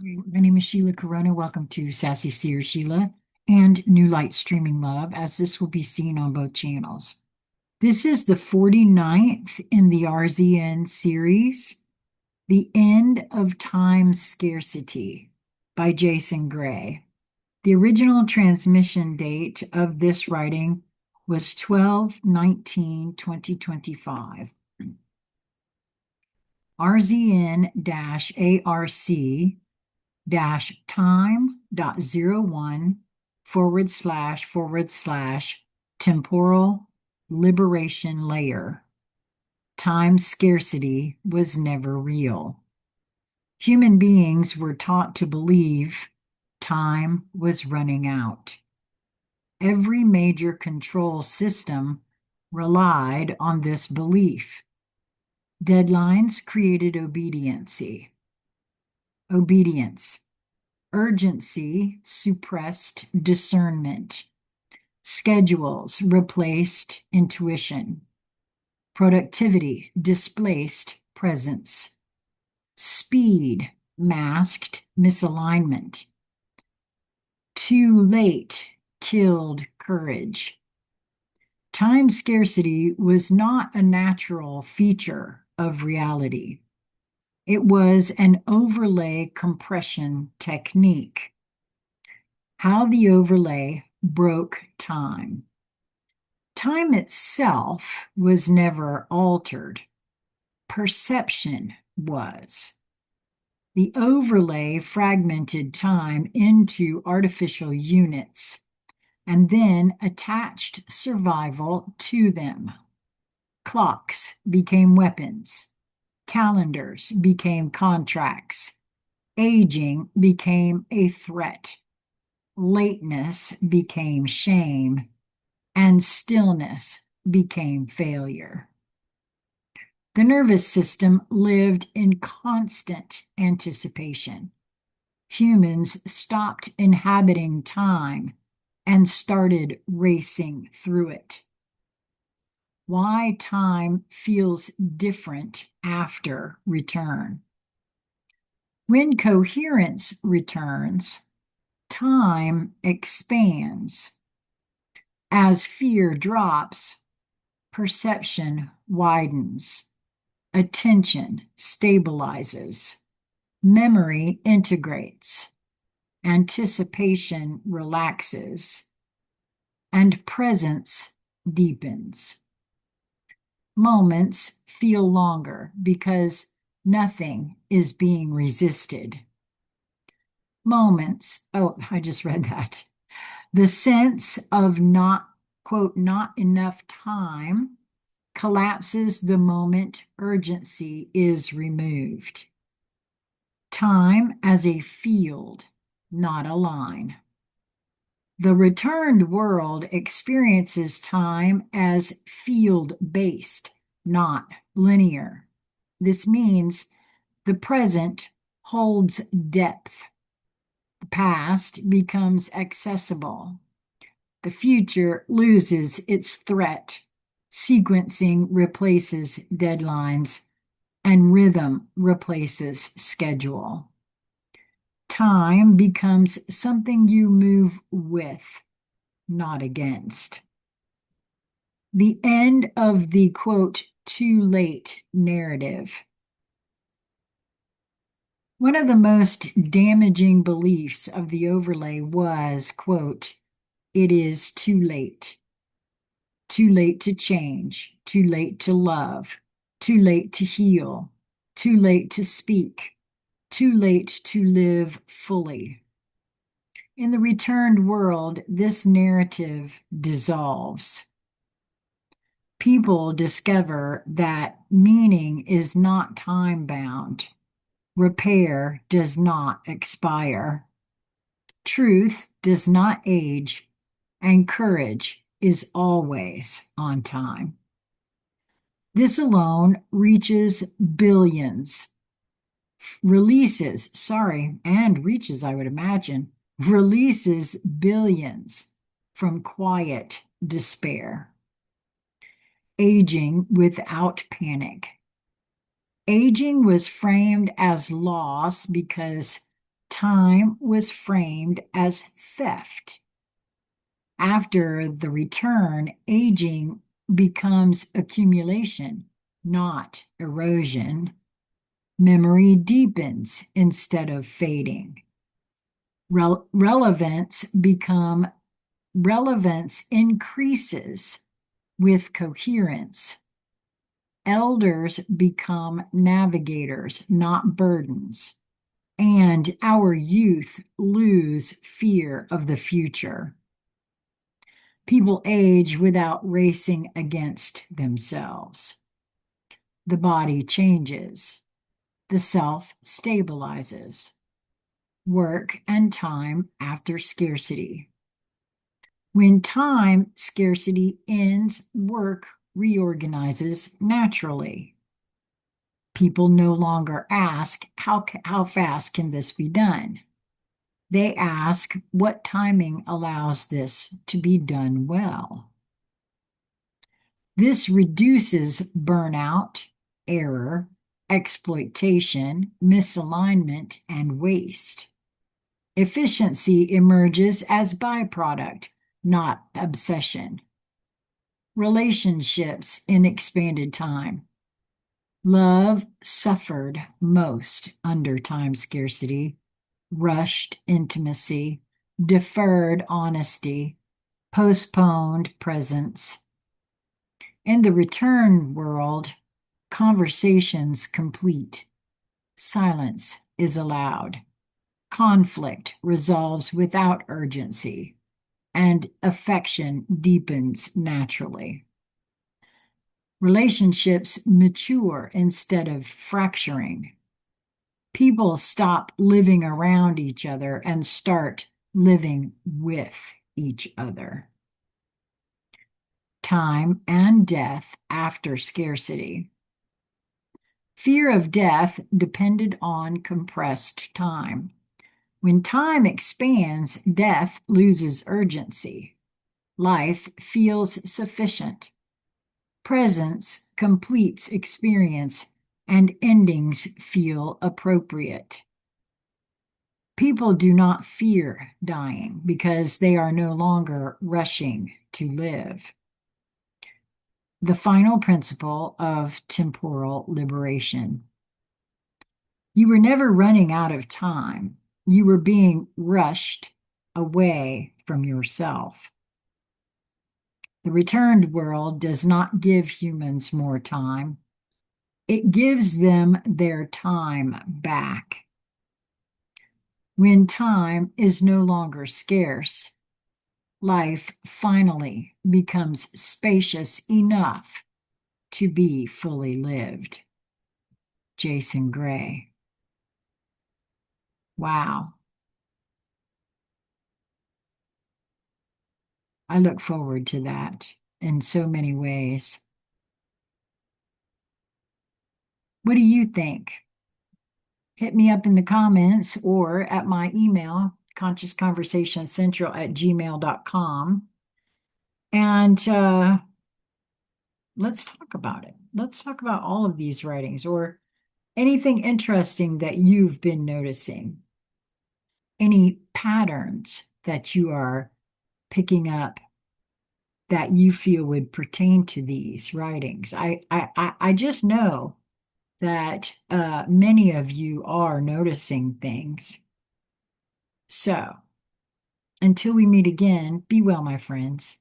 My name is Sheila Corona. Welcome to Sassy Seer Sheila and New Light Streaming Love, as this will be seen on both channels. This is the 49th in the RZN series, The End of Time Scarcity by Jason Gray. The original transmission date of this writing was 12/19/2025. RZN-ARC time.01 / temporal liberation layer. Time scarcity was never real. Human beings were taught to believe time was running out. Every major control system relied on this belief. Deadlines created obedience. Urgency suppressed discernment. Schedules replaced intuition. Productivity displaced presence. Speed masked misalignment. Too late killed courage. Time scarcity was not a natural feature of reality. It was an overlay compression technique. How the overlay broke time. Time itself was never altered. Perception was. The overlay fragmented time into artificial units and then attached survival to them. Clocks became weapons. Calendars became contracts. Aging became a threat. Lateness became shame. And stillness became failure. The nervous system lived in constant anticipation. Humans stopped inhabiting time and started racing through it. Why time feels different after return. When coherence returns, time expands. As fear drops, perception widens. Attention stabilizes. Memory integrates. Anticipation relaxes. And presence deepens. Moments feel longer because nothing is being resisted. I just read that. The sense of not enough time collapses the moment urgency is removed. Time as a field, not a line. The returned world experiences time as field-based, not linear. This means the present holds depth. The past becomes accessible. The future loses its threat. Sequencing replaces deadlines, and rhythm replaces schedule. Time becomes something you move with, not against. The end of the, quote, too late narrative. One of the most damaging beliefs of the overlay was, quote, it is too late. Too late to change, too late to love, too late to heal, too late to speak, too late to live fully. In the returned world, this narrative dissolves. People discover that meaning is not time-bound. Repair does not expire. Truth does not age, and courage is always on time. This alone reaches billions. Reaches, I would imagine, releases billions from quiet despair. Aging without panic. Aging was framed as loss because time was framed as theft. After the return, aging becomes accumulation, not erosion. Memory deepens instead of fading. Relevance increases with coherence. Elders become navigators, not burdens. And our youth lose fear of the future. People age without racing against themselves. The body changes. The self stabilizes. Work and time after scarcity. When time scarcity ends, work reorganizes naturally. People no longer ask, how fast can this be done? They ask, what timing allows this to be done well? This reduces burnout, error, exploitation, misalignment, and waste. Efficiency emerges as byproduct, not obsession. Relationships in expanded time. Love suffered most under time scarcity. Rushed intimacy, deferred honesty, postponed presence. In the return world, conversations complete. Silence is allowed. Conflict resolves without urgency, and affection deepens naturally. Relationships mature instead of fracturing. People stop living around each other and start living with each other. Time and death after scarcity. Fear of death depended on compressed time. When time expands, death loses urgency. Life feels sufficient. Presence completes experience, and endings feel appropriate. People do not fear dying because they are no longer rushing to live. The final principle of temporal liberation. You were never running out of time. You were being rushed away from yourself. The returned world does not give humans more time. It gives them their time back. When time is no longer scarce, life finally becomes spacious enough to be fully lived. Jason Gray. Wow. I look forward to that in so many ways. What do you think? Hit me up in the comments or at my email, consciousconversationscentral@gmail.com. And let's talk about it. Let's talk about all of these writings or anything interesting that you've been noticing. Any patterns that you are picking up that you feel would pertain to these writings. I just know that many of you are noticing things. So, until we meet again, be well, my friends.